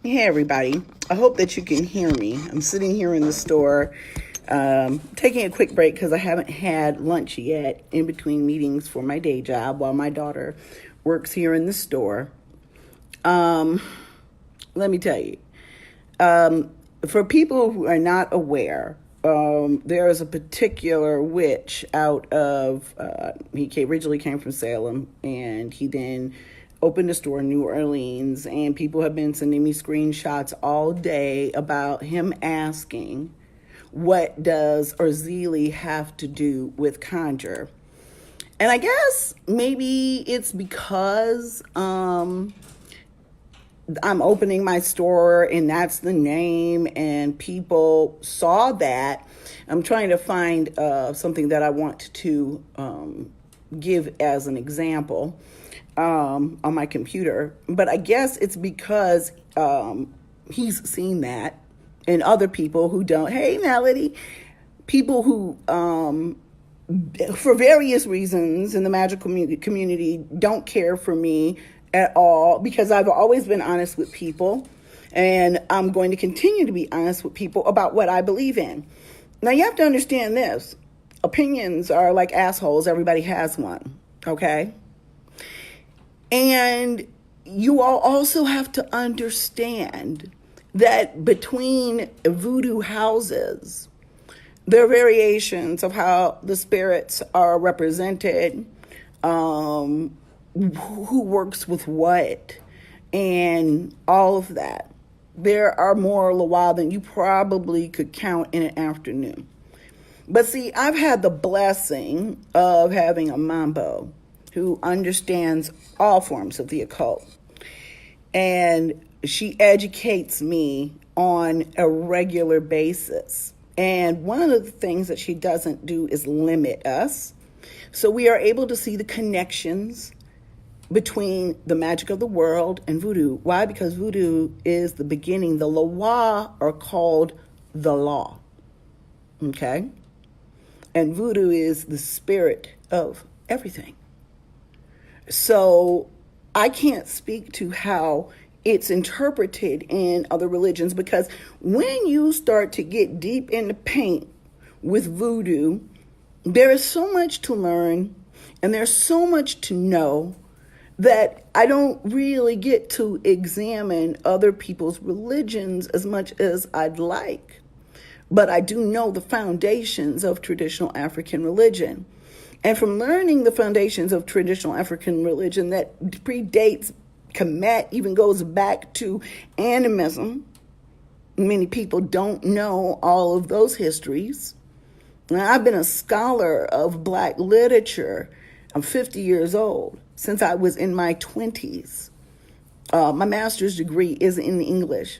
Hey everybody, I hope that you can hear me. I'm sitting here in the store, taking a quick break because I haven't had lunch yet in between meetings for my day job while my daughter works here in the store. Let me tell you, for people who are not aware, there is a particular witch out of, originally came from Salem, and he then opened a store in New Orleans, and people have been sending me screenshots all day about him asking, what does Orzili have to do with conjure? And I guess maybe it's because I'm opening my store and that's the name and people saw that. I'm trying to find something that I want to give as an example on my computer. But I guess it's because he's seen that, and other people who don't. Hey, Melody. People who for various reasons in the magical community don't care for me at all, because I've always been honest with people, and I'm going to continue to be honest with people about what I believe in. Now, you have to understand this. Opinions are like assholes. Everybody has one, okay? And you all also have to understand that between voodoo houses, there are variations of how the spirits are represented, who works with what, and all of that. There are more Lawal than you probably could count in an afternoon. But see, I've had the blessing of having a mambo who understands all forms of the occult. And she educates me on a regular basis. And one of the things that she doesn't do is limit us. So we are able to see the connections between the magic of the world and voodoo. Why? Because voodoo is the beginning. The Lawa are called the law. Okay? And voodoo is the spirit of everything. So I can't speak to how it's interpreted in other religions, because when you start to get deep in the paint with voodoo, there is so much to learn and there's so much to know that I don't really get to examine other people's religions as much as I'd like. But I do know the foundations of traditional African religion. And from learning the foundations of traditional African religion that predates Kemet, even goes back to animism. Many people don't know all of those histories. Now, I've been a scholar of Black literature. I'm 50 years old, since I was in my 20s. My master's degree is in English.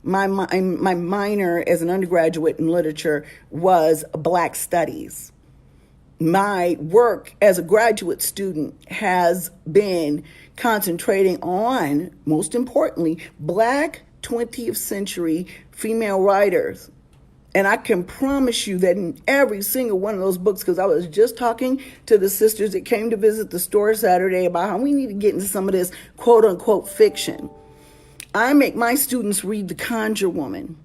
My minor as an undergraduate in literature was Black Studies. My work as a graduate student has been concentrating on, most importantly, Black 20th century female writers. And I can promise you that in every single one of those books, because I was just talking to the sisters that came to visit the store Saturday about how we need to get into some of this quote unquote fiction. I make my students read The Conjure Woman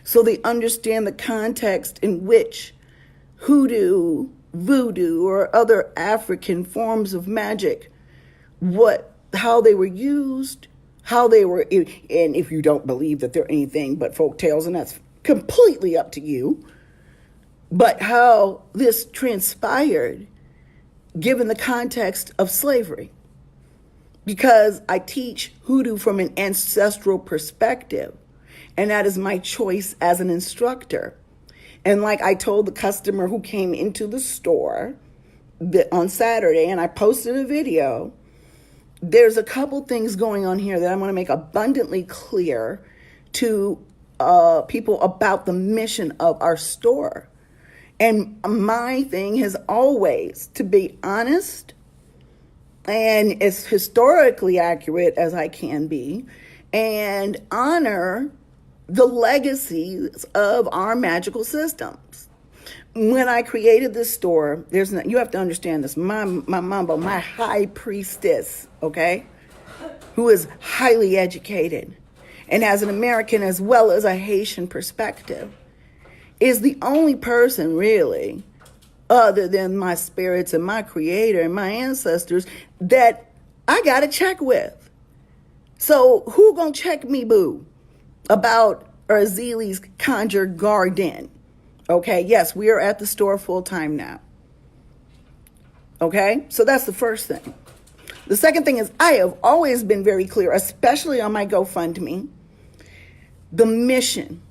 so they understand the context in which hoodoo, voodoo, or other African forms of magic, how they were used, how they were, and if you don't believe that they're anything but folk tales, and that's completely up to you, but how this transpired given the context of slavery. Because I teach hoodoo from an ancestral perspective, and that is my choice as an instructor. And like I told the customer who came into the store on Saturday, and I posted a video, there's a couple things going on here that I want to make abundantly clear to people about the mission of our store. And my thing has always to be honest and as historically accurate as I can be, and honor the legacies of our magical systems. When I created this store, you have to understand this. My mambo, my high priestess, okay, who is highly educated and as an American as well as a Haitian perspective, is the only person really, other than my spirits and my creator and my ancestors, that I got to check with. So who gonna check me, boo, about Arzili's Conjure Garden? Okay, yes, we are at the store full time now. Okay, so that's the first thing. The second thing is I have always been very clear, especially on my GoFundMe, the mission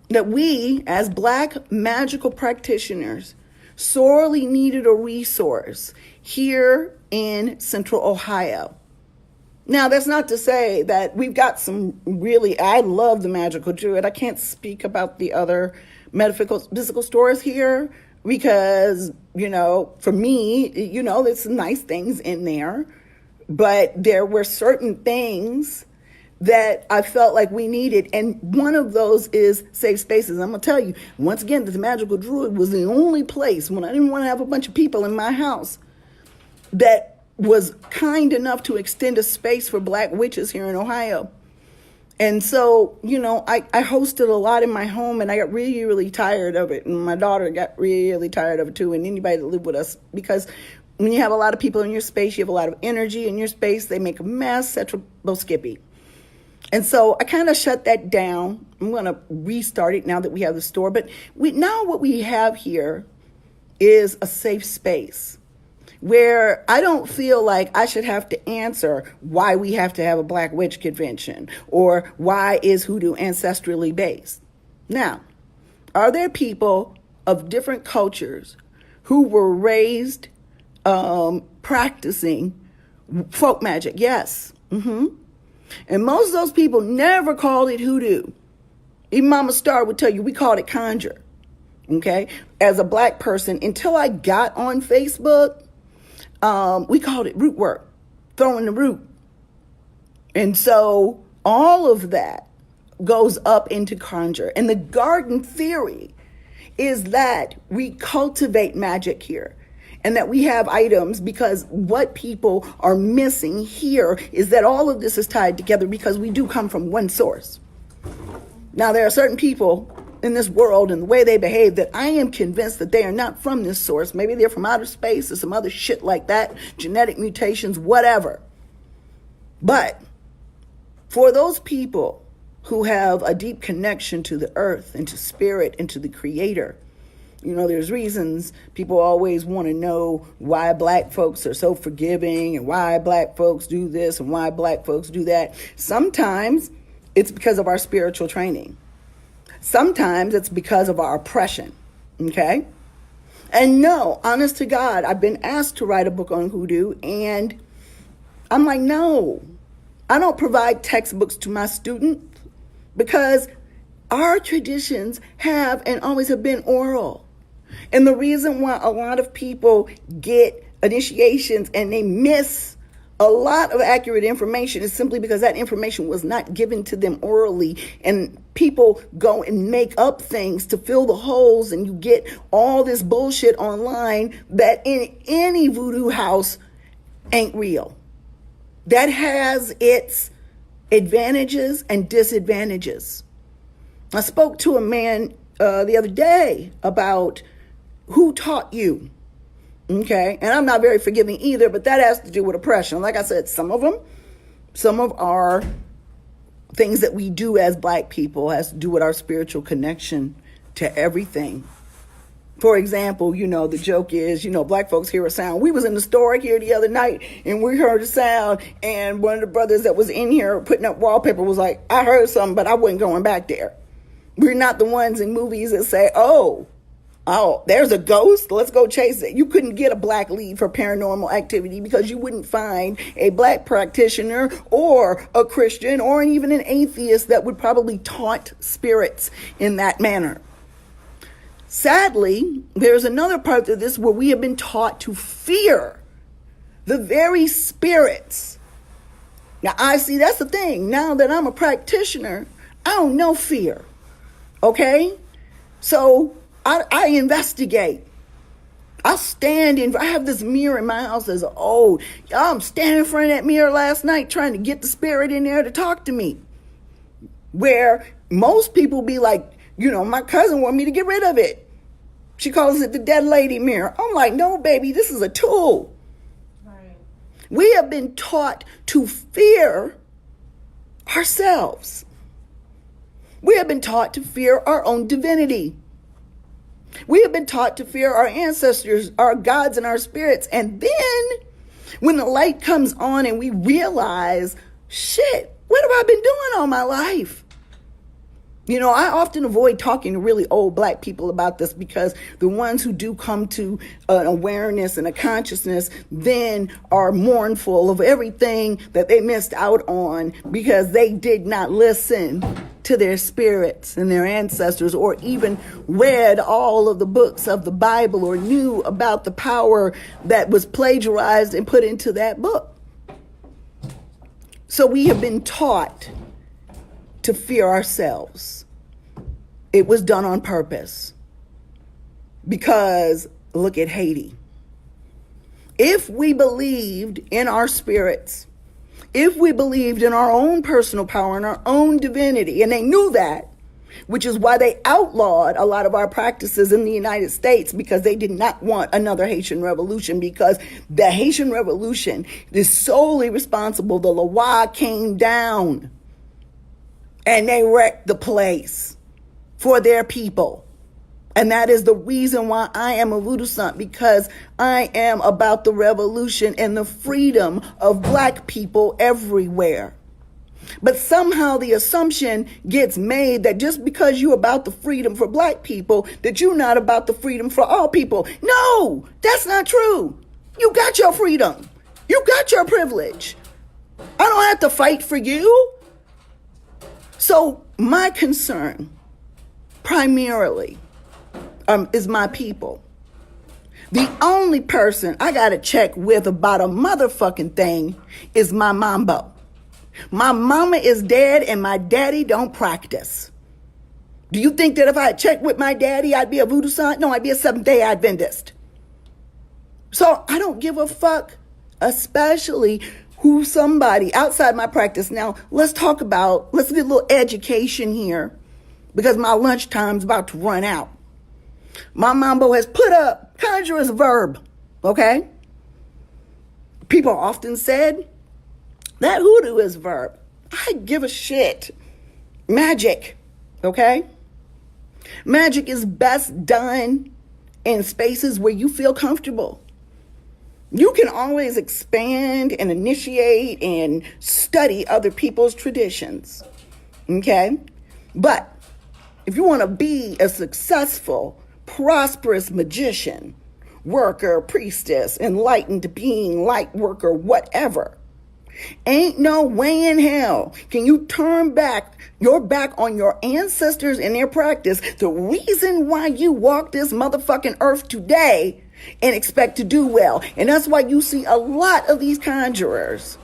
that we as Black magical practitioners sorely needed a resource here in Central Ohio. Now, that's not to say that we've got some really, I love the Magical Druid. I can't speak about the other metaphysical stores here because, for me, there's some nice things in there. But there were certain things that I felt like we needed. And one of those is safe spaces. I'm going to tell you, once again, that the Magical Druid was the only place when I didn't want to have a bunch of people in my house that was kind enough to extend a space for Black witches here in Ohio. And so, I hosted a lot in my home, and I got really, really tired of it. And my daughter got really tired of it too, and anybody that lived with us, because when you have a lot of people in your space, you have a lot of energy in your space, they make a mess, Skippy. And so I kind of shut that down. I'm going to restart it now that we have the store. But now what we have here is a safe space where I don't feel like I should have to answer why we have to have a Black Witch Convention or why is hoodoo ancestrally based. Now, are there people of different cultures who were raised practicing folk magic? Yes. And most of those people never called it hoodoo. Even Mama Star would tell you we called it conjure. Okay? As a Black person, until I got on Facebook, we called it root work, throwing the root. And so all of that goes up into conjure. And the garden theory is that we cultivate magic here and that we have items, because what people are missing here is that all of this is tied together because we do come from one source. Now, there are certain people in this world and the way they behave that I am convinced that they are not from this source. Maybe they're from outer space or some other shit like that, genetic mutations, whatever. But for those people who have a deep connection to the earth and to spirit and to the creator, there's reasons people always want to know why Black folks are so forgiving and why Black folks do this and why Black folks do that. Sometimes it's because of our spiritual training. Sometimes it's because of our oppression, okay? And no, honest to God, I've been asked to write a book on hoodoo, and I'm like, no, I don't provide textbooks to my students because our traditions have and always have been oral. And the reason why a lot of people get initiations and they miss a lot of accurate information is simply because that information was not given to them orally, and people go and make up things to fill the holes, and you get all this bullshit online that in any voodoo house ain't real. That has its advantages and disadvantages. I spoke to a man the other day about who taught you. Okay, and I'm not very forgiving either, but that has to do with oppression. Like I said, some of our things that we do as Black people has to do with our spiritual connection to everything. For example, the joke is, Black folks hear a sound. We was in the store here the other night and we heard a sound, and one of the brothers that was in here putting up wallpaper was like, I heard something, but I wasn't going back there. We're not the ones in movies that say, oh, there's a ghost, let's go chase it. You couldn't get a Black lead for paranormal activity because you wouldn't find a Black practitioner or a Christian or even an atheist that would probably taunt spirits in that manner. Sadly, there's another part of this where we have been taught to fear the very spirits. Now, that's the thing. Now that I'm a practitioner, I don't know fear. Okay? So I investigate. I have this mirror in my house that's old. I'm standing in front of that mirror last night trying to get the spirit in there to talk to me. where most people be like, my cousin want me to get rid of it. She calls it the dead lady mirror. I'm like, no, baby, this is a tool. Right. We have been taught to fear ourselves. We have been taught to fear our own divinity. We have been taught to fear our ancestors, our gods, and our spirits. And then when the light comes on and we realize, shit, what have I been doing all my life? I often avoid talking to really old Black people about this, because the ones who do come to an awareness and a consciousness then are mournful of everything that they missed out on because they did not listen to their spirits and their ancestors, or even read all of the books of the Bible, or knew about the power that was plagiarized and put into that book. So we have been taught to fear ourselves. It was done on purpose. Because look at Haiti. If we believed in our spirits, if we believed in our own personal power and our own divinity, and they knew that, which is why they outlawed a lot of our practices in the United States, because they did not want another Haitian revolution, because the Haitian revolution is solely responsible. The Loa came down and they wrecked the place for their people. And that is the reason why I am a voodoo sant, because I am about the revolution and the freedom of Black people everywhere. But somehow the assumption gets made that just because you're about the freedom for Black people, that you're not about the freedom for all people. No, that's not true. You got your freedom. You got your privilege. I don't have to fight for you. So my concern primarily is my people. The only person I got to check with about a motherfucking thing is my mambo. My mama is dead and my daddy don't practice. Do you think that if I had checked with my daddy, I'd be a voodoo sant? No, I'd be a Seventh-day Adventist. So I don't give a fuck, especially who somebody outside my practice. Now, let's get a little education here, because my lunchtime's about to run out. My mambo has put up conjure as a verb, okay? People often said that hoodoo is a verb. I give a shit. Magic, okay? Magic is best done in spaces where you feel comfortable. You can always expand and initiate and study other people's traditions, okay? But if you want to be a successful, prosperous magician, worker, priestess, enlightened being, light worker, whatever, ain't no way in hell can you turn your back on your ancestors and their practice, the reason why you walk this motherfucking earth today, and expect to do well. And that's why you see a lot of these conjurers,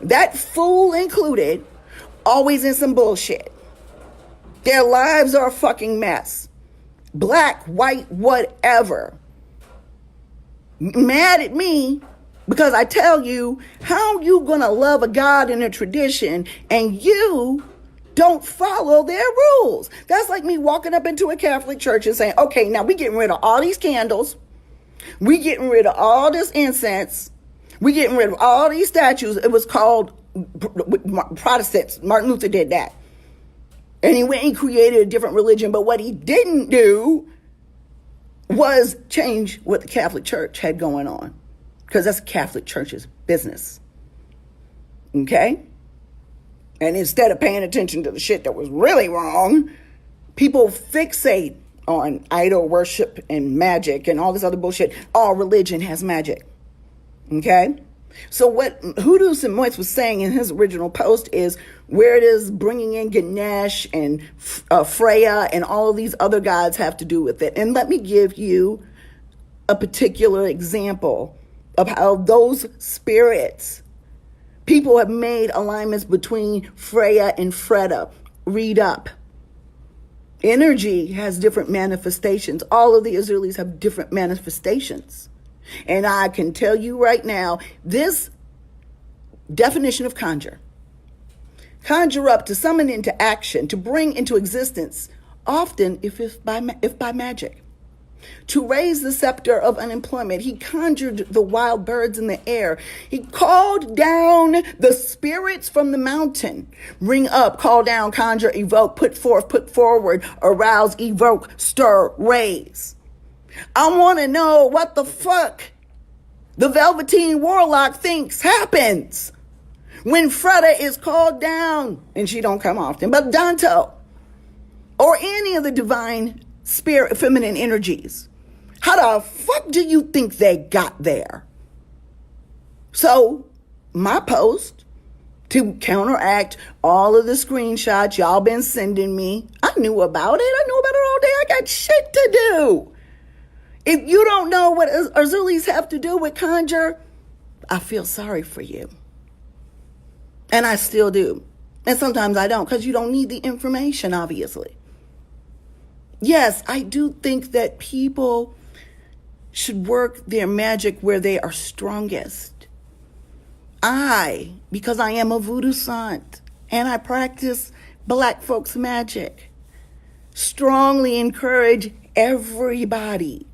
that fool included, always in some bullshit. Their lives are a fucking mess. Black, white, whatever. Mad at me because I tell you, how you gonna love a God and a tradition and you don't follow their rules? That's like me walking up into a Catholic church and saying, okay, now we getting rid of all these candles. We getting rid of all this incense. We getting rid of all these statues. It was called Protestants. Martin Luther did that. And he went and created a different religion. But what he didn't do was change what the Catholic Church had going on, because that's the Catholic Church's business. Okay? And instead of paying attention to the shit that was really wrong, people fixate on idol worship and magic and all this other bullshit. All religion has magic. Okay? So what Hoodoo Saint was saying in his original post is, where it is bringing in Ganesh and Freya and all of these other gods have to do with it. And let me give you a particular example of how those spirits, people have made alignments between Freya and Freda. Read up. Energy has different manifestations. All of the Israelis have different manifestations. And I can tell you right now, this definition of conjure conjure up, to summon into action, to bring into existence, often if by magic. To raise the scepter of unemployment, he conjured the wild birds in the air. He called down the spirits from the mountain. Ring up, call down, conjure, evoke, put forth, put forward, arouse, evoke, stir, raise. I want to know what the fuck the Velveteen Warlock thinks happens when Freda is called down, and she don't come often, but Danto, or any of the divine spirit, feminine energies. How the fuck do you think they got there? So, my post, to counteract all of the screenshots y'all been sending me, I knew about it. I knew about it all day. I got shit to do. If you don't know what Erzulis have to do with conjure, I feel sorry for you. And I still do. And sometimes I don't, because you don't need the information, obviously. Yes, I do think that people should work their magic where they are strongest. Because I am a voodoo sant and I practice black folks magic, strongly encourage everybody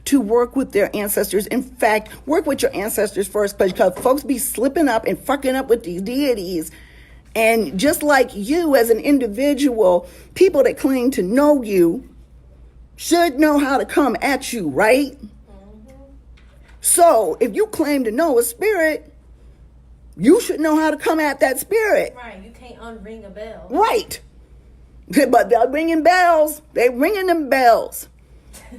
to work with their ancestors. In fact, work with your ancestors first, because folks be slipping up and fucking up with these deities. And just like you as an individual, people that claim to know you should know how to come at you, right? Mm-hmm. So if you claim to know a spirit, you should know how to come at that spirit. Right, you can't unring a bell. Right. But they're ringing bells. They ringing them bells.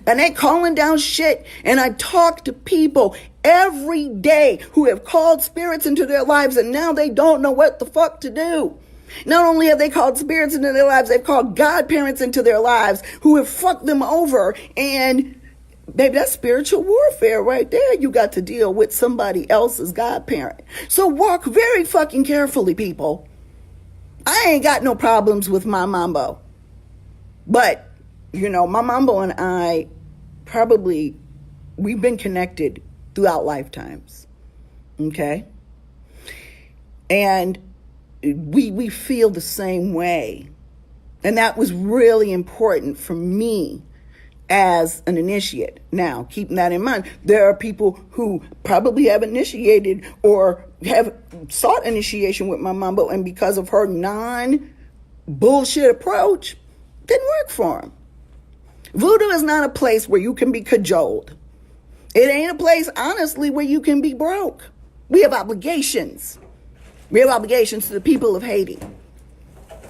And they calling down shit. And I talk to people every day who have called spirits into their lives, and now they don't know what the fuck to do. Not only have they called spirits into their lives, they've called godparents into their lives who have fucked them over. And baby, that's spiritual warfare right there. You got to deal with somebody else's godparent. So walk very fucking carefully, people. I ain't got no problems with my mambo. But, you know, my mambo and I we've been connected throughout lifetimes. Okay? And we feel the same way. And that was really important for me as an initiate. Now, keeping that in mind, there are people who probably have initiated or have sought initiation with my mambo, and because of her non-bullshit approach, didn't work for them. Voodoo is not a place where you can be cajoled. It ain't a place, honestly, where you can be broke. We have obligations. We have obligations to the people of Haiti.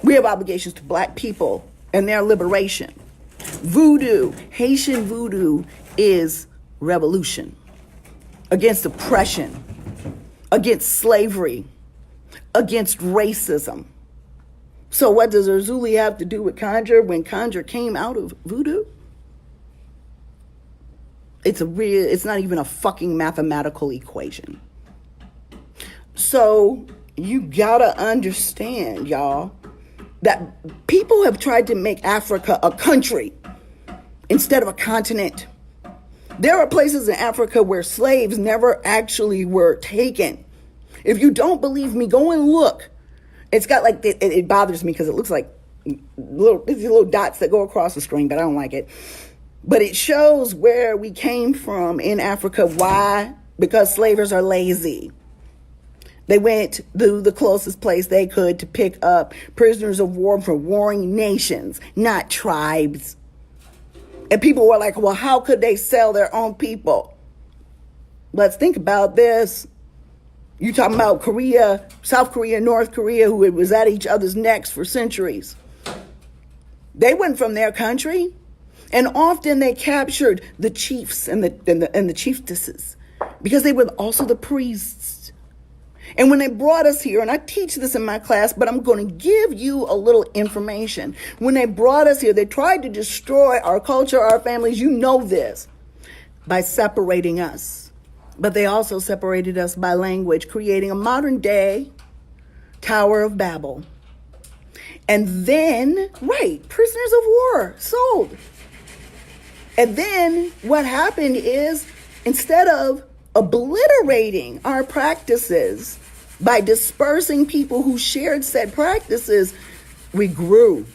We have obligations to black people and their liberation. Voodoo, Haitian voodoo, is revolution against oppression, against slavery, against racism. So what does Erzuli have to do with conjure when conjure came out of voodoo? It's not even a fucking mathematical equation. So you gotta understand, y'all, that people have tried to make Africa a country instead of a continent. There are places in Africa where slaves never actually were taken. If you don't believe me, go and look. It's got like, it bothers me because it looks like little dots that go across the screen, but I don't like it. But it shows where we came from in Africa. Why? Because slavers are lazy. They went to the closest place they could to pick up prisoners of war from warring nations, not tribes. And people were like, well, how could they sell their own people? Let's think about this. You talking about Korea, South Korea, North Korea, who was at each other's necks for centuries. They went from their country, and often they captured the chiefs and the chieftesses because they were also the priests. And when they brought us here, and I teach this in my class, but I'm going to give you a little information. When they brought us here, they tried to destroy our culture, our families. You know this, by separating us. But they also separated us by language, creating a modern day Tower of Babel. And then, prisoners of war sold. And then what happened is, instead of obliterating our practices, By dispersing people who shared said practices, we grew.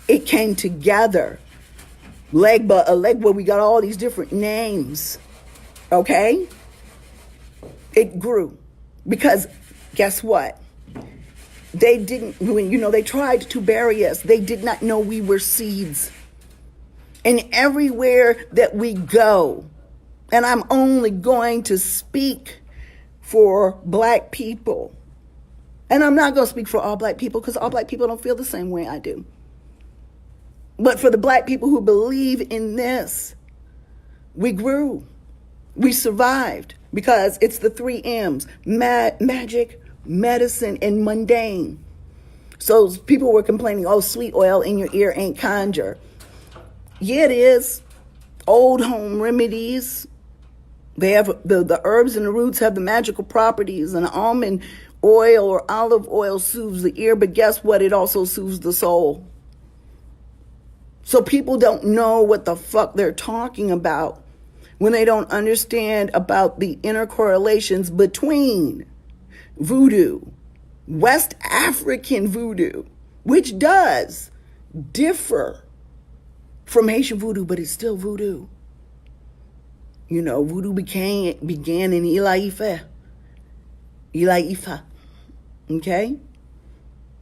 It came together. Legba, we got all these different names. Okay? It grew. Because guess what? They didn't, they tried to bury us. They did not know we were seeds. And everywhere that we go, and I'm only going to speak for Black people. And I'm not going to speak for all Black people because all Black people don't feel the same way I do. But for the Black people who believe in this, we grew. We survived because it's the 3 M's: magic, medicine, and mundane. So people were complaining, oh, sweet oil in your ear ain't conjure. Yeah, it is. Old home remedies. They have the herbs and the roots have the magical properties, and almond oil or olive oil soothes the ear, but guess what? It also soothes the soul. So people don't know what the fuck they're talking about when they don't understand about the intercorrelations between voodoo, West African voodoo, which does differ from Haitian voodoo, but it's still voodoo. Voodoo began in Ifa, okay,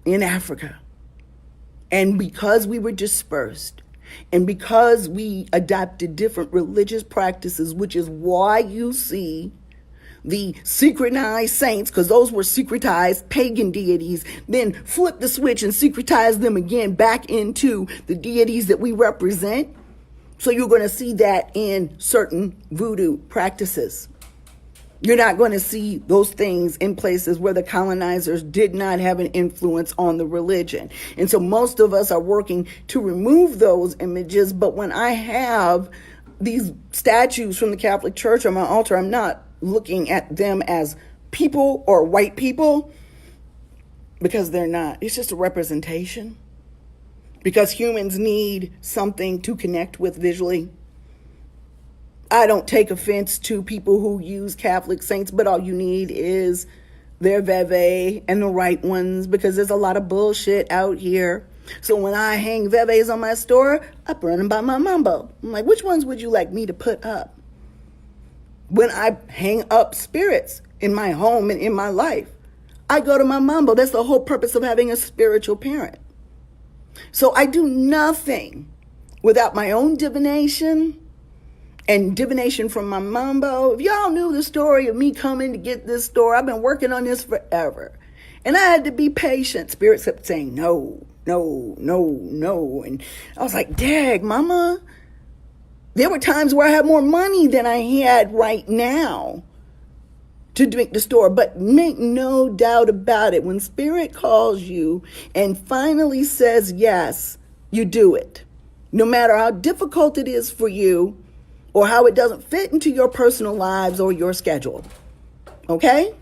in Africa. And because we were dispersed, and because we adopted different religious practices, which is why you see the secretized saints, because those were secretized pagan deities, then flip the switch and secretize them again back into the deities that we represent. So you're going to see that in certain voodoo practices. You're not going to see those things in places where the colonizers did not have an influence on the religion. And so most of us are working to remove those images. But when I have these statues from the Catholic Church on my altar, I'm not looking at them as people or white people, because they're not. It's just a representation. Because humans need something to connect with visually. I don't take offense to people who use Catholic saints, but all you need is their veve and the right ones, because there's a lot of bullshit out here. So when I hang veves on my store, I burn them by my mambo. I'm like, which ones would you like me to put up? When I hang up spirits in my home and in my life, I go to my mambo. That's the whole purpose of having a spiritual parent. So I do nothing without my own divination and divination from my mambo. If y'all knew the story of me coming to get this store, I've been working on this forever. And I had to be patient. Spirits kept saying, no, no, no, no. And I was like, dag, mama. There were times where I had more money than I had right now to drink the store. But make no doubt about it, when Spirit calls you and finally says yes, you do it. No matter how difficult it is for you or how it doesn't fit into your personal lives or your schedule. Okay?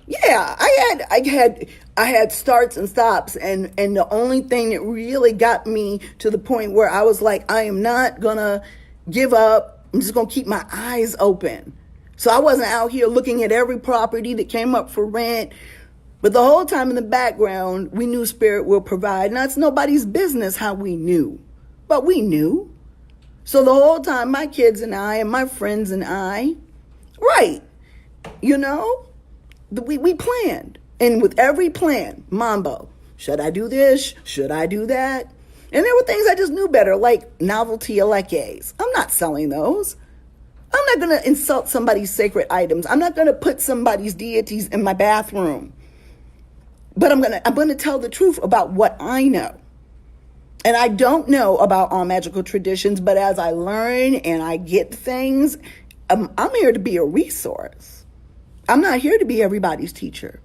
Yeah, I had starts and stops, and the only thing that really got me to the point where I was like, I am not gonna give up. I'm just gonna keep my eyes open. So I wasn't out here looking at every property that came up for rent. But the whole time in the background, we knew Spirit will provide. Now, it's nobody's business how we knew, but we knew. So the whole time, my kids and I and my friends and I, right, we planned. And with every plan, mambo, should I do this? Should I do that? And there were things I just knew better, like novelty eleces. I'm not selling those. I'm not going to insult somebody's sacred items. I'm not going to put somebody's deities in my bathroom. But I'm going to tell the truth about what I know. And I don't know about all magical traditions, but as I learn and I get things, I'm here to be a resource. I'm not here to be everybody's teacher.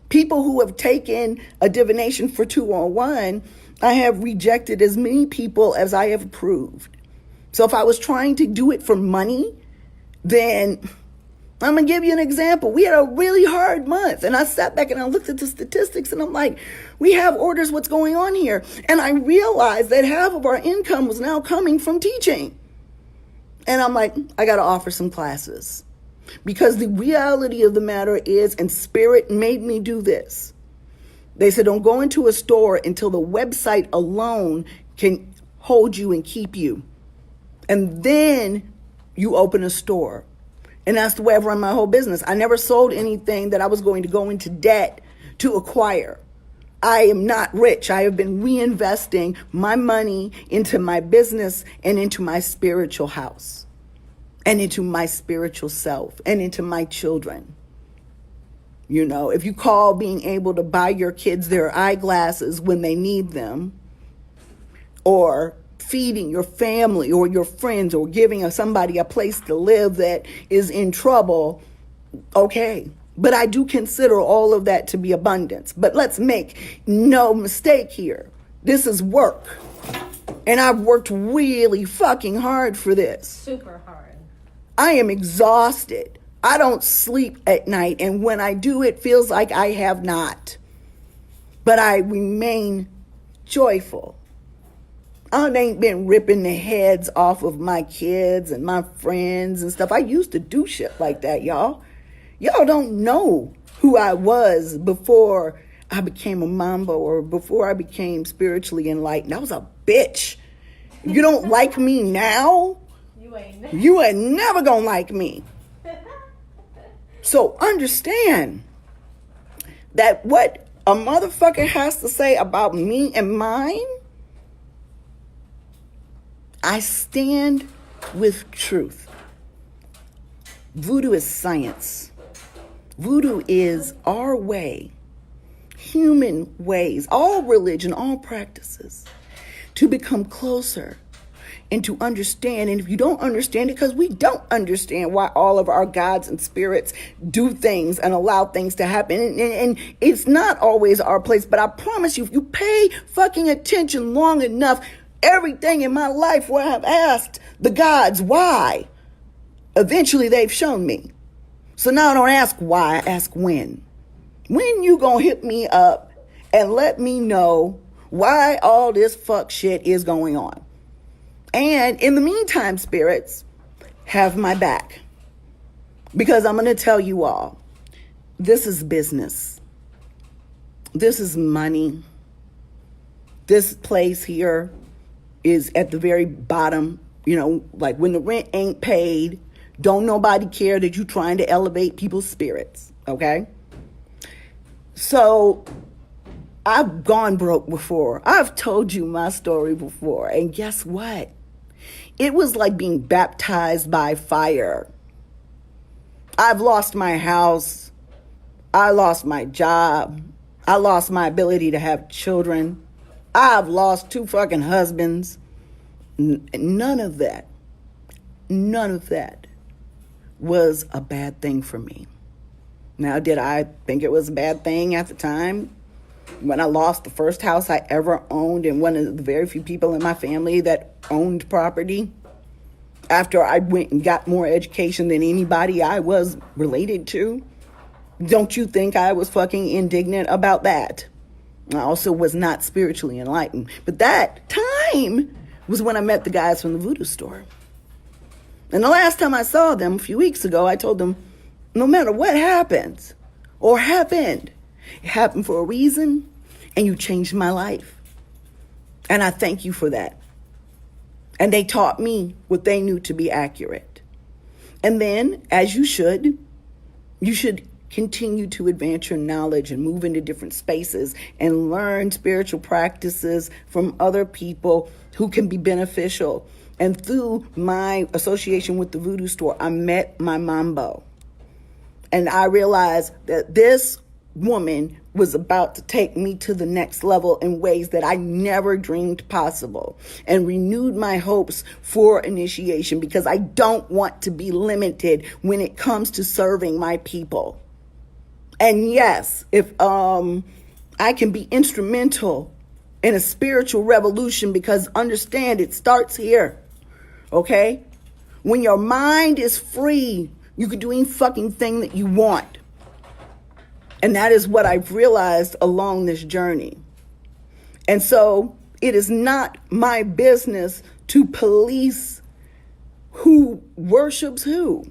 People who have taken a divination for 201, I have rejected as many people as I have approved. So if I was trying to do it for money, then I'm going to give you an example. We had a really hard month, and I sat back and I looked at the statistics, and I'm like, we have orders, what's going on here? And I realized that half of our income was now coming from teaching. And I'm like, I got to offer some classes. Because the reality of the matter is, and Spirit made me do this. They said, don't go into a store until the website alone can hold you and keep you. And then you open a store. And that's the way I've run my whole business. I never sold anything that I was going to go into debt to acquire. I am not rich. I have been reinvesting my money into my business and into my spiritual house and into my spiritual self and into my children. You know, if you call being able to buy your kids their eyeglasses when they need them, or feeding your family or your friends, or giving somebody a place to live that is in trouble, okay. But I do consider all of that to be abundance. But let's make no mistake here. This is work. And I've worked really fucking hard for this. Super hard. I am exhausted. I don't sleep at night. And when I do, it feels like I have not. But I remain joyful. I ain't been ripping the heads off of my kids and my friends and stuff. I used to do shit like that, y'all. Y'all don't know who I was before I became a Mambo or before I became spiritually enlightened. I was a bitch. You don't like me now? You ain't never gonna like me. So understand that what a motherfucker has to say about me and mine, I stand with truth. Voodoo is science. Voodoo is our way, human ways, all religion, all practices, to become closer and to understand. And if you don't understand it, because we don't understand why all of our gods and spirits do things and allow things to happen. And it's not always our place, but I promise you, if you pay fucking attention long enough, everything in my life where I've asked the gods why, eventually they've shown me. So now I don't ask why, I ask when. When you gonna hit me up and let me know why all this fuck shit is going on? And in the meantime, spirits, have my back. Because I'm gonna tell you all, this is business. This is money. This place here is at the very bottom, you know, like when the rent ain't paid, don't nobody care that you're trying to elevate people's spirits, okay? So I've gone broke before. I've told you my story before. And guess what? It was like being baptized by fire. I've lost my house. I lost my job. I lost my ability to have children. I've lost 2 fucking husbands. None of that was a bad thing for me. Now, did I think it was a bad thing at the time? When I lost the first house I ever owned and one of the very few people in my family that owned property, after I went and got more education than anybody I was related to, don't you think I was fucking indignant about that? I also was not spiritually enlightened. But that time was when I met the guys from the voodoo store. And the last time I saw them a few weeks ago, I told them, no matter what happens or happened, it happened for a reason, and you changed my life. And I thank you for that. And they taught me what they knew to be accurate. And then, as you should continue to advance your knowledge and move into different spaces and learn spiritual practices from other people who can be beneficial. And through my association with the voodoo store, I met my Mambo. And I realized that this woman was about to take me to the next level in ways that I never dreamed possible, and renewed my hopes for initiation, because I don't want to be limited when it comes to serving my people. And yes, if I can be instrumental in a spiritual revolution, because understand, it starts here. Okay? When your mind is free, you can do any fucking thing that you want. And that is what I've realized along this journey. And so it is not my business to police who worships who.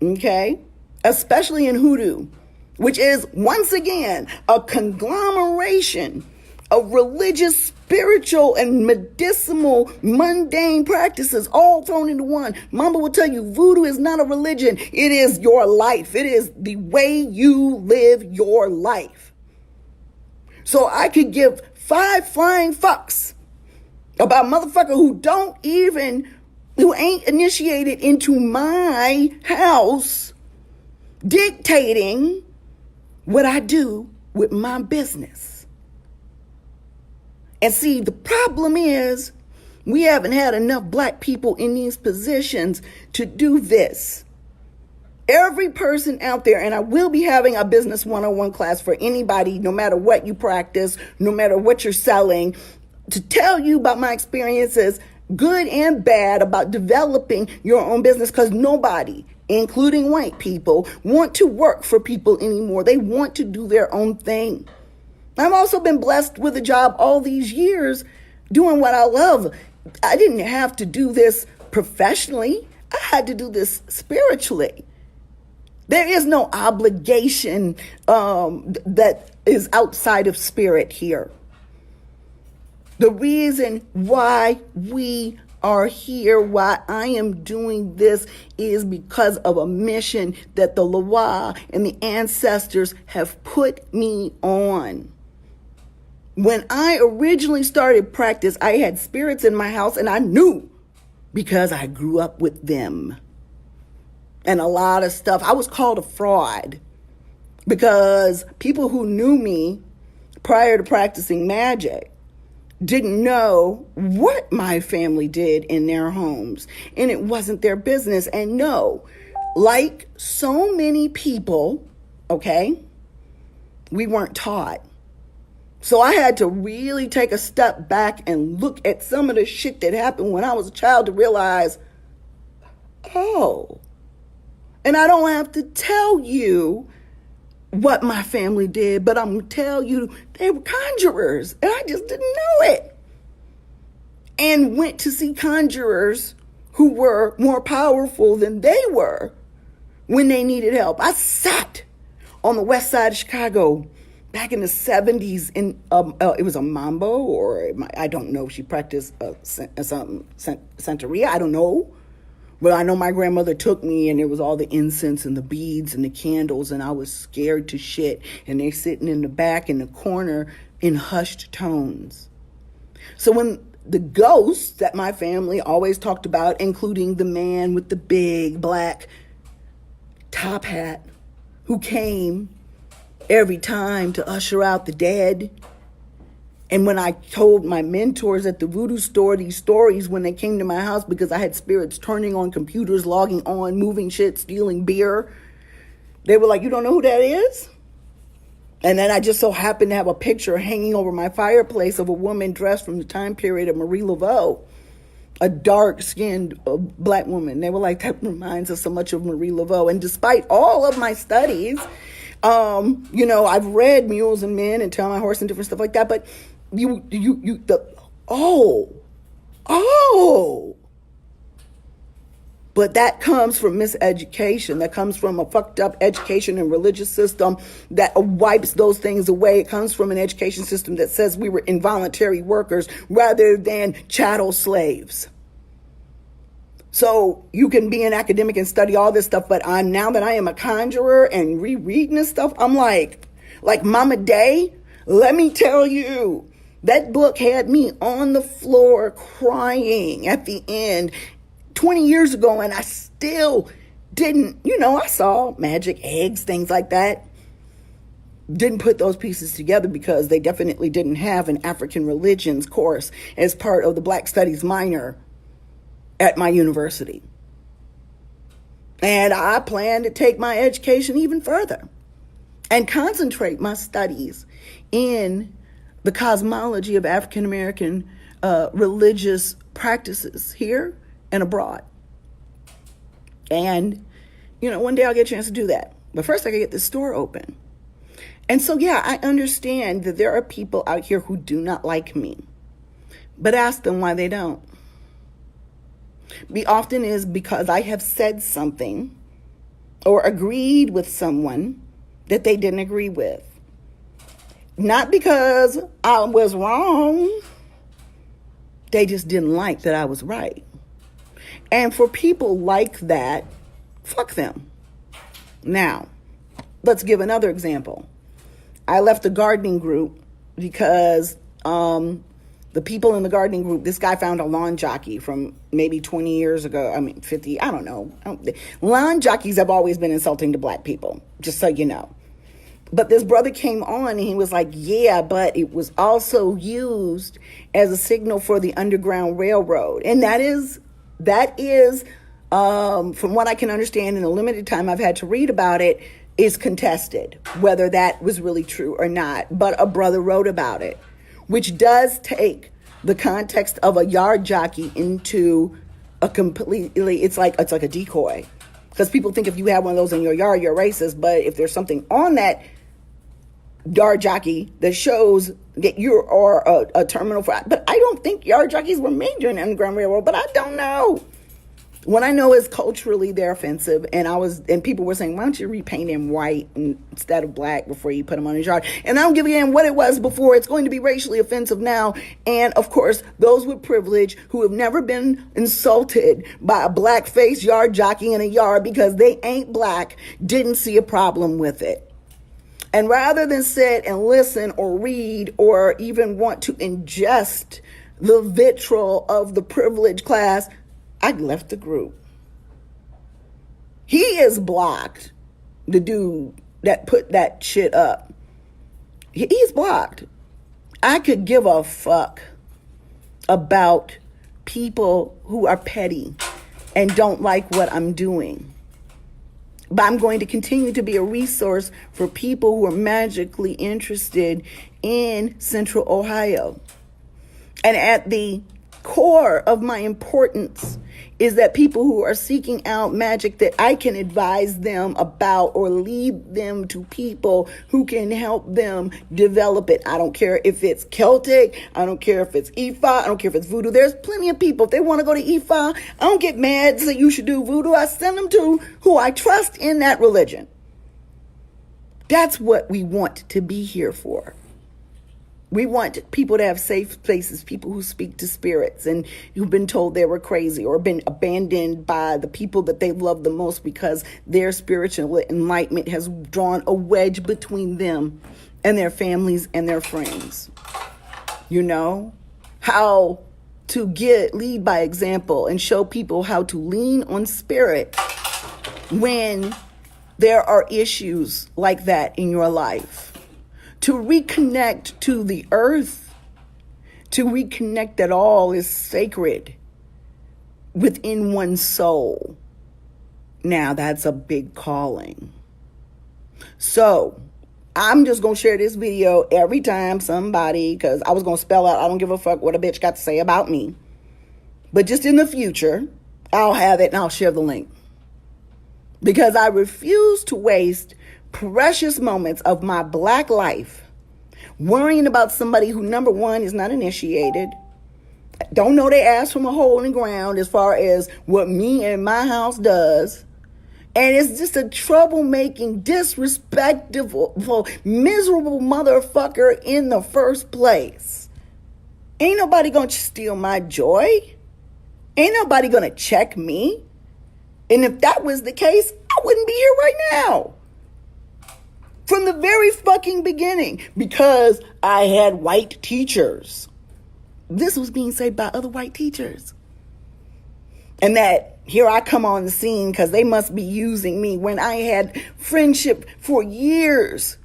okay? Especially in hoodoo, which is, once again, a conglomeration of religious, spiritual, and medicinal, mundane practices all thrown into one. Mama will tell you voodoo is not a religion. It is your life. It is the way you live your life. So I could give 5 flying fucks about a motherfucker who ain't initiated into my house dictating what I do with my business. And see, the problem is we haven't had enough black people in these positions to do this. Every person out there, and I will be having a business 101 class for anybody, no matter what you practice, no matter what you're selling, to tell you about my experiences, good and bad, about developing your own business, because nobody, including white people, want to work for people anymore. They want to do their own thing. I've also been blessed with a job all these years doing what I love. I didn't have to do this professionally. I had to do this spiritually. There is no obligation that is outside of spirit here. The reason why we are here, why I am doing this, is because of a mission that the Loa and the ancestors have put me on. When I originally started practice, I had spirits in my house, and I knew because I grew up with them. And a lot of stuff. I was called a fraud because people who knew me prior to practicing magic didn't know what my family did in their homes, and it wasn't their business. And no, like so many people, okay, we weren't taught. So I had to really take a step back and look at some of the shit that happened when I was a child to realize, oh, and I don't have to tell you what my family did, but I'm going to tell you they were conjurers, and I just didn't know it. And went to see conjurers who were more powerful than they were when they needed help. I sat on the west side of Chicago back in the 70s, it was a mambo, or I don't know if she practiced some Santeria, I don't know. But I know my grandmother took me, and there was all the incense and the beads and the candles, and I was scared to shit. And they're sitting in the back in the corner in hushed tones. So when the ghosts that my family always talked about, including the man with the big black top hat who came every time to usher out the dead. And when I told my mentors at the voodoo store these stories when they came to my house, because I had spirits turning on computers, logging on, moving shit, stealing beer, they were like, you don't know who that is? And then I just so happened to have a picture hanging over my fireplace of a woman dressed from the time period of Marie Laveau, a dark-skinned black woman. They were like, that reminds us so much of Marie Laveau. And despite all of my studies, I've read Mules and Men and Tell My Horse and different stuff like that, but but that comes from miseducation. That comes from a fucked up education and religious system that wipes those things away. It comes from an education system that says we were involuntary workers rather than chattel slaves. So you can be an academic and study all this stuff, but now that I am a conjurer and rereading this stuff, I'm like Mama Day, let me tell you, that book had me on the floor crying at the end 20 years ago, and I still didn't, I saw magic, eggs, things like that. Didn't put those pieces together because they definitely didn't have an African religions course as part of the Black Studies minor at my university. And I plan to take my education even further and concentrate my studies in the cosmology of African American religious practices here and abroad. And, one day I'll get a chance to do that. But first I gotta get this store open. And so, yeah, I understand that there are people out here who do not like me. But ask them why they don't. Often is because I have said something or agreed with someone that they didn't agree with. Not because I was wrong. They just didn't like that I was right. And for people like that, fuck them. Now, let's give another example. I left the gardening group because the people in the gardening group, this guy found a lawn jockey from maybe 20 years ago. 50, I don't know. Lawn jockeys have always been insulting to black people, just so you know. But this brother came on and he was like, yeah, but it was also used as a signal for the Underground Railroad. And that is, from what I can understand in the limited time I've had to read about it, is contested, whether that was really true or not. But a brother wrote about it, which does take the context of a yard jockey into a completely, it's like a decoy. Because people think if you have one of those in your yard, you're racist. But if there's something on that yard jockey that shows that you are a terminal for, but I don't think yard jockeys were made during the Underground Railroad, but I don't know. What I know is culturally they're offensive, and people were saying, why don't you repaint him white instead of black before you put him on his yard? And I don't give a damn what it was before. It's going to be racially offensive now. And of course, those with privilege who have never been insulted by a black-faced yard jockey in a yard because they ain't black didn't see a problem with it. And rather than sit and listen or read or even want to ingest the vitriol of the privileged class, I left the group. He is blocked, the dude that put that shit up. He's blocked. I could give a fuck about people who are petty and don't like what I'm doing. But I'm going to continue to be a resource for people who are magically interested in Central Ohio. And at the core of my importance is that people who are seeking out magic, that I can advise them about or lead them to people who can help them develop it. I don't care if it's Celtic. I don't care if it's Ifa. I don't care if it's voodoo. There's plenty of people. If they want to go to Ifa, I don't get mad and say you should do voodoo. I send them to who I trust in that religion. That's what we want to be here for. We want people to have safe places, people who speak to spirits and who've been told they were crazy or been abandoned by the people that they love the most because their spiritual enlightenment has drawn a wedge between them and their families and their friends. You know, how to lead by example and show people how to lean on spirit when there are issues like that in your life. To reconnect to the earth, to reconnect that all is sacred within one's soul. Now, that's a big calling. So, I'm just going to share this video every time somebody, because I was going to spell out, I don't give a fuck what a bitch got to say about me. But just in the future, I'll have it and I'll share the link. Because I refuse to waste precious moments of my black life worrying about somebody who, number one, is not initiated, don't know their ass from a hole in the ground as far as what me and my house does, and it's just a troublemaking, disrespectful, miserable motherfucker in the first place. Ain't nobody gonna steal my joy. Ain't nobody gonna check me. And if that was the case, I wouldn't be here right now. From the very fucking beginning, because I had white teachers. This was being said by other white teachers. And that here I come on the scene because they must be using me when I had friendship for years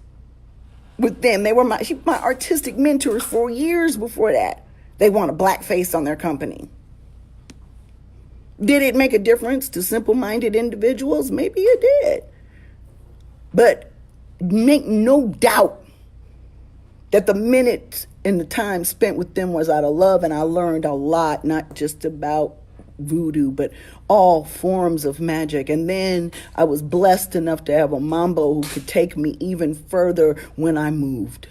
with them. They were my artistic mentors for years before that. They want a black face on their company. Did it make a difference to simple-minded individuals? Maybe it did. But make no doubt that the minutes and the time spent with them was out of love, and I learned a lot, not just about voodoo, but all forms of magic. And then I was blessed enough to have a mambo who could take me even further when I moved.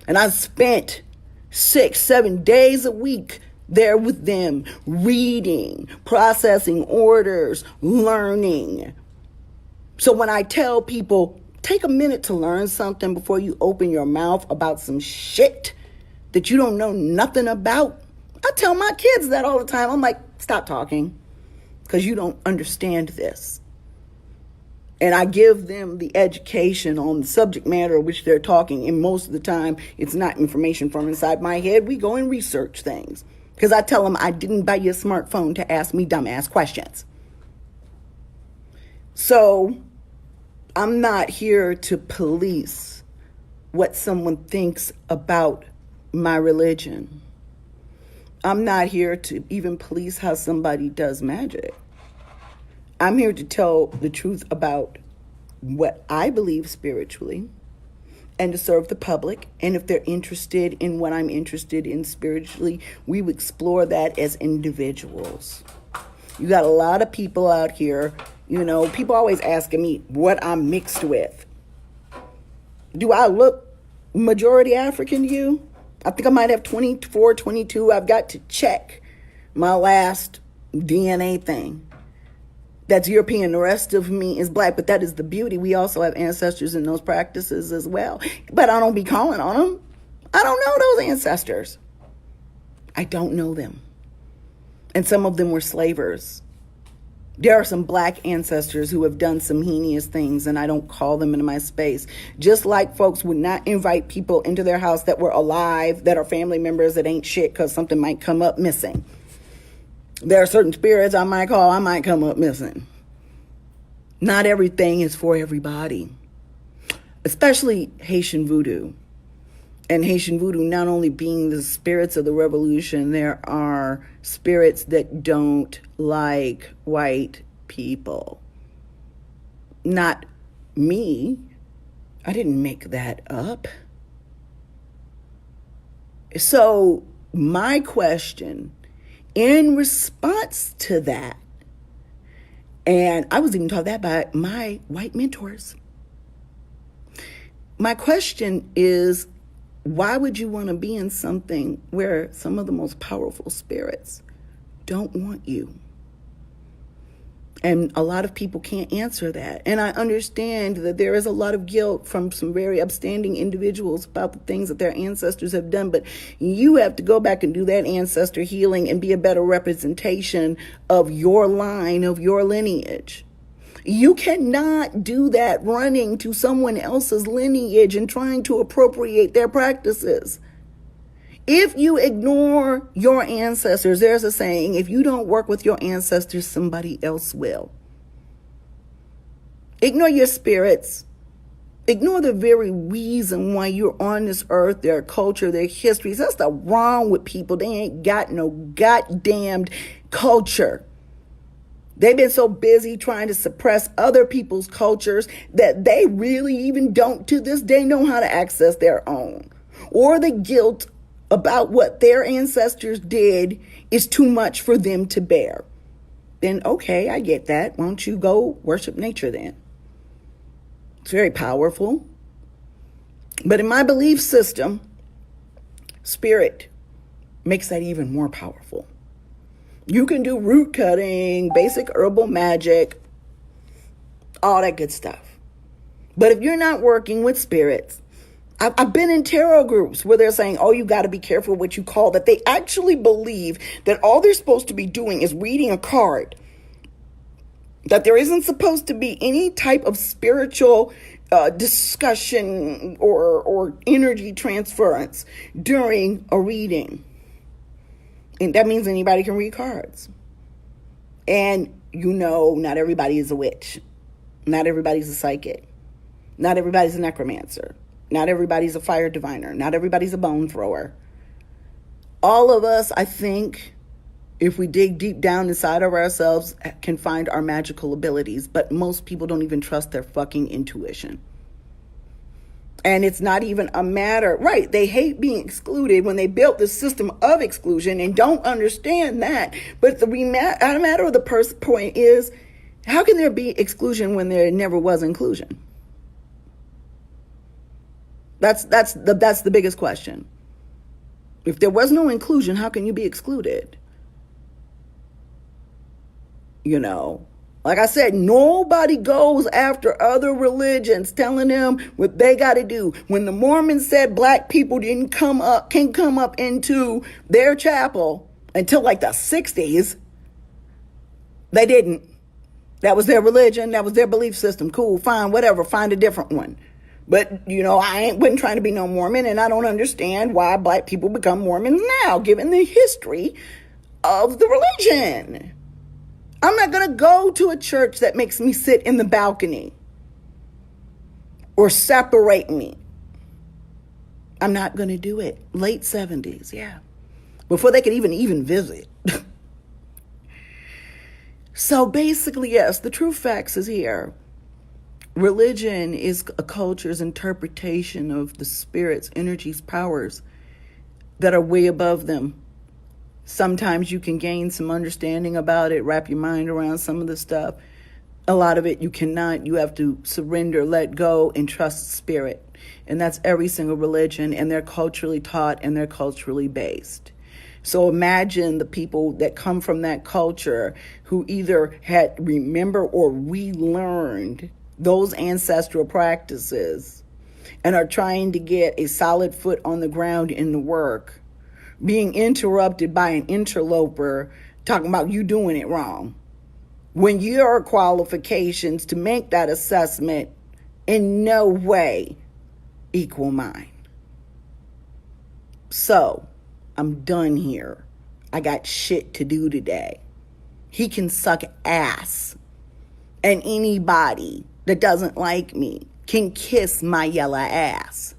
And I spent 6-7 days a week there with them, reading, processing orders, learning. So when I tell people, take a minute to learn something before you open your mouth about some shit that you don't know nothing about, I tell my kids that all the time. I'm like, stop talking, because you don't understand this. And I give them the education on the subject matter of which they're talking. And most of the time, it's not information from inside my head. We go and research things. Because I tell them I didn't buy you a smartphone to ask me dumbass questions. So I'm not here to police what someone thinks about my religion. I'm not here to even police how somebody does magic. I'm here to tell the truth about what I believe spiritually and to serve the public. And if they're interested in what I'm interested in spiritually, we would explore that as individuals. You got a lot of people out here, people always asking me what I'm mixed with. Do I look majority African to you? I think I might have 24, 22. I've got to check my last DNA thing. That's European. The rest of me is black, but that is the beauty. We also have ancestors in those practices as well. But I don't be calling on them. I don't know those ancestors. I don't know them. And some of them were slavers. There are some black ancestors who have done some heinous things, and I don't call them into my space. Just like folks would not invite people into their house that were alive, that are family members that ain't shit because something might come up missing. There are certain spirits I might call, I might come up missing. Not everything is for everybody, especially Haitian voodoo. And Haitian voodoo not only being the spirits of the revolution, there are spirits that don't like white people. Not me. I didn't make that up. So my question in response to that, and I was even taught that by my white mentors. My question is, why would you want to be in something where some of the most powerful spirits don't want you? And a lot of people can't answer that. And I understand that there is a lot of guilt from some very upstanding individuals about the things that their ancestors have done. But you have to go back and do that ancestor healing and be a better representation of your line, of your lineage. You cannot do that running to someone else's lineage and trying to appropriate their practices. If you ignore your ancestors, there's a saying, if you don't work with your ancestors, somebody else will. Ignore your spirits. Ignore the very reason why you're on this earth, their culture, their histories. That's the wrong with people. They ain't got no goddamned culture. They've been so busy trying to suppress other people's cultures that they really even don't to this day know how to access their own. Or the guilt about what their ancestors did is too much for them to bear. Then, okay, I get that. Why don't you go worship nature then? It's very powerful. But in my belief system, spirit makes that even more powerful. You can do root cutting, basic herbal magic, all that good stuff. But if you're not working with spirits, I've been in tarot groups where they're saying, oh, you got to be careful what you call that. They actually believe that all they're supposed to be doing is reading a card. That there isn't supposed to be any type of spiritual discussion or energy transference during a reading. And that means anybody can read cards. And not everybody is a witch. Not everybody's a psychic. Not everybody's a necromancer. Not everybody's a fire diviner. Not everybody's a bone thrower. All of us, I think, if we dig deep down inside of ourselves, can find our magical abilities. But most people don't even trust their fucking intuition. And it's not even a matter, right? They hate being excluded when they built the system of exclusion and don't understand that. But the matter of the point is, how can there be exclusion when there never was inclusion? That's the biggest question. If there was no inclusion, how can you be excluded? Like I said, nobody goes after other religions telling them what they got to do. When the Mormons said black people can't come up into their chapel until like the 60s, they didn't. That was their religion. That was their belief system. Cool, fine, whatever. Find a different one. But, wasn't trying to be no Mormon, and I don't understand why black people become Mormons now, given the history of the religion. I'm not going to go to a church that makes me sit in the balcony or separate me. I'm not going to do it. Late 70s, yeah. Before they could even visit. So basically, yes, the true facts is here. Religion is a culture's interpretation of the spirits, energies, powers that are way above them. Sometimes you can gain some understanding about it, wrap your mind around some of the stuff. A lot of it you cannot. You have to surrender, let go, and trust spirit. And that's every single religion, and they're culturally taught and they're culturally based. So imagine the people that come from that culture who either had remember or relearned those ancestral practices and are trying to get a solid foot on the ground in the work, being interrupted by an interloper talking about you doing it wrong, when your qualifications to make that assessment in no way equal mine. So, I'm done here. I got shit to do today. He can suck ass. And anybody that doesn't like me can kiss my yellow ass.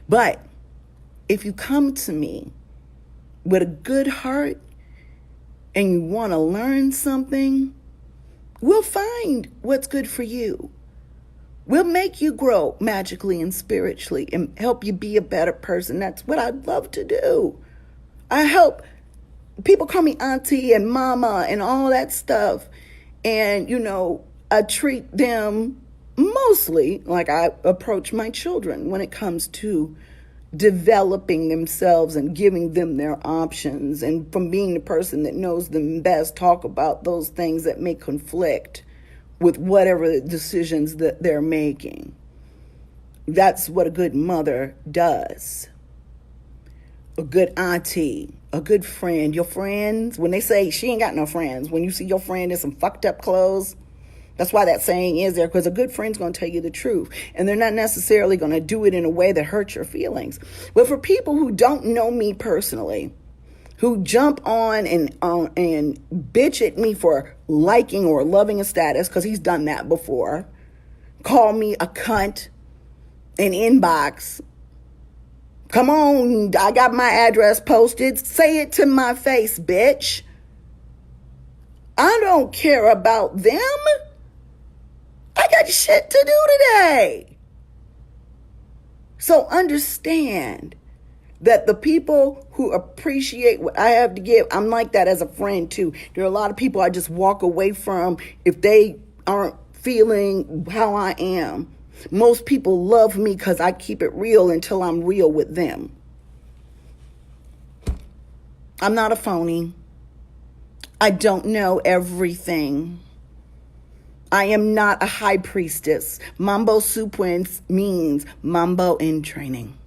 But if you come to me with a good heart and you want to learn something, we'll find what's good for you. We'll make you grow magically and spiritually and help you be a better person. That's what I'd love to do. I help people call me auntie and mama and all that stuff. And, I treat them mostly like I approach my children when it comes to developing themselves and giving them their options. And from being the person that knows them best, talk about those things that may conflict with whatever decisions that they're making. That's what a good mother does. A good auntie, a good friend. Your friends, when they say she ain't got no friends, when you see your friend in some fucked up clothes, that's why that saying is there, because a good friend's going to tell you the truth. And they're not necessarily going to do it in a way that hurts your feelings. But for people who don't know me personally, who jump on and bitch at me for liking or loving a status, because he's done that before, call me a cunt, an inbox. Come on, I got my address posted. Say it to my face, bitch. I don't care about them. I got shit to do today. So understand that the people who appreciate what I have to give, I'm like that as a friend too. There are a lot of people I just walk away from if they aren't feeling how I am. Most people love me because I keep it real until I'm real with them. I'm not a phony. I don't know everything. I am not a high priestess. Mambo Supuens means mambo in training.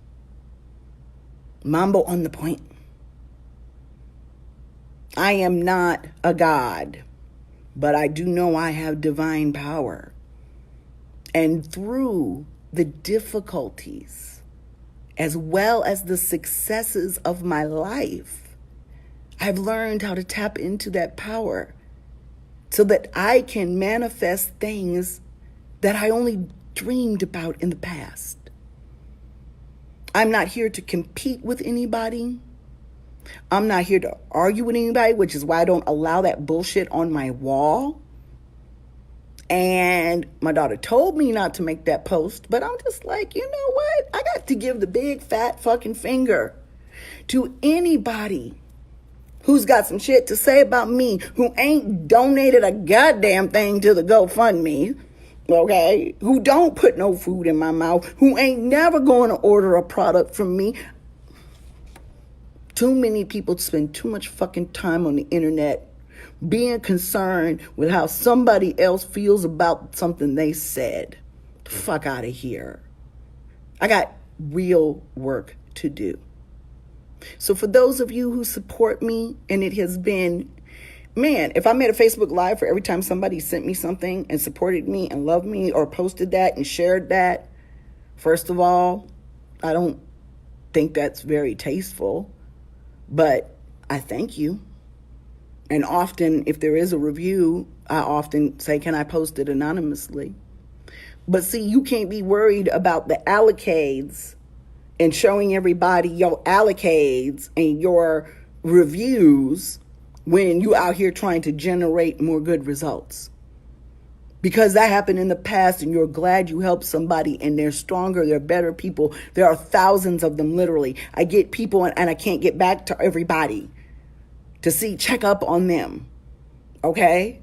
Mambo on the point. I am not a god, but I do know I have divine power. And through the difficulties, as well as the successes of my life, I've learned how to tap into that power so that I can manifest things that I only dreamed about in the past. I'm not here to compete with anybody. I'm not here to argue with anybody, which is why I don't allow that bullshit on my wall. And my daughter told me not to make that post, but I'm just like, you know what? I got to give the big fat fucking finger to anybody who's got some shit to say about me, who ain't donated a goddamn thing to the GoFundMe, okay? Who don't put no food in my mouth, who ain't never going to order a product from me. Too many people spend too much fucking time on the internet being concerned with how somebody else feels about something they said. Fuck out of here. I got real work to do. So for those of you who support me, and it has been, man, if I made a Facebook Live for every time somebody sent me something and supported me and loved me or posted that and shared that, first of all, I don't think that's very tasteful, but I thank you. And often, if there is a review, I often say, can I post it anonymously? But see, you can't be worried about the allocades and showing everybody your allocades and your reviews when you out here trying to generate more good results. Because that happened in the past and you're glad you helped somebody and they're stronger, they're better people. There are thousands of them, literally. I get people and I can't get back to everybody to check up on them, okay,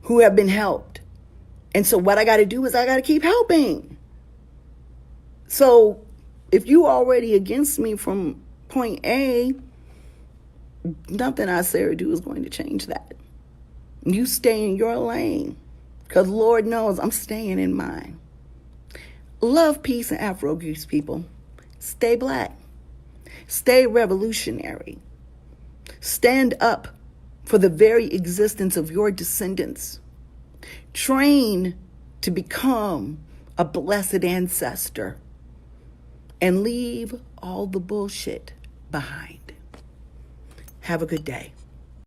who have been helped. And so what I got to do is I got to keep helping. So if you already against me from point A, nothing I say or do is going to change that. You stay in your lane, because Lord knows I'm staying in mine. Love, peace, and Afro Goose people. Stay black. Stay revolutionary. Stand up for the very existence of your descendants. Train to become a blessed ancestor. And leave all the bullshit behind. Have a good day.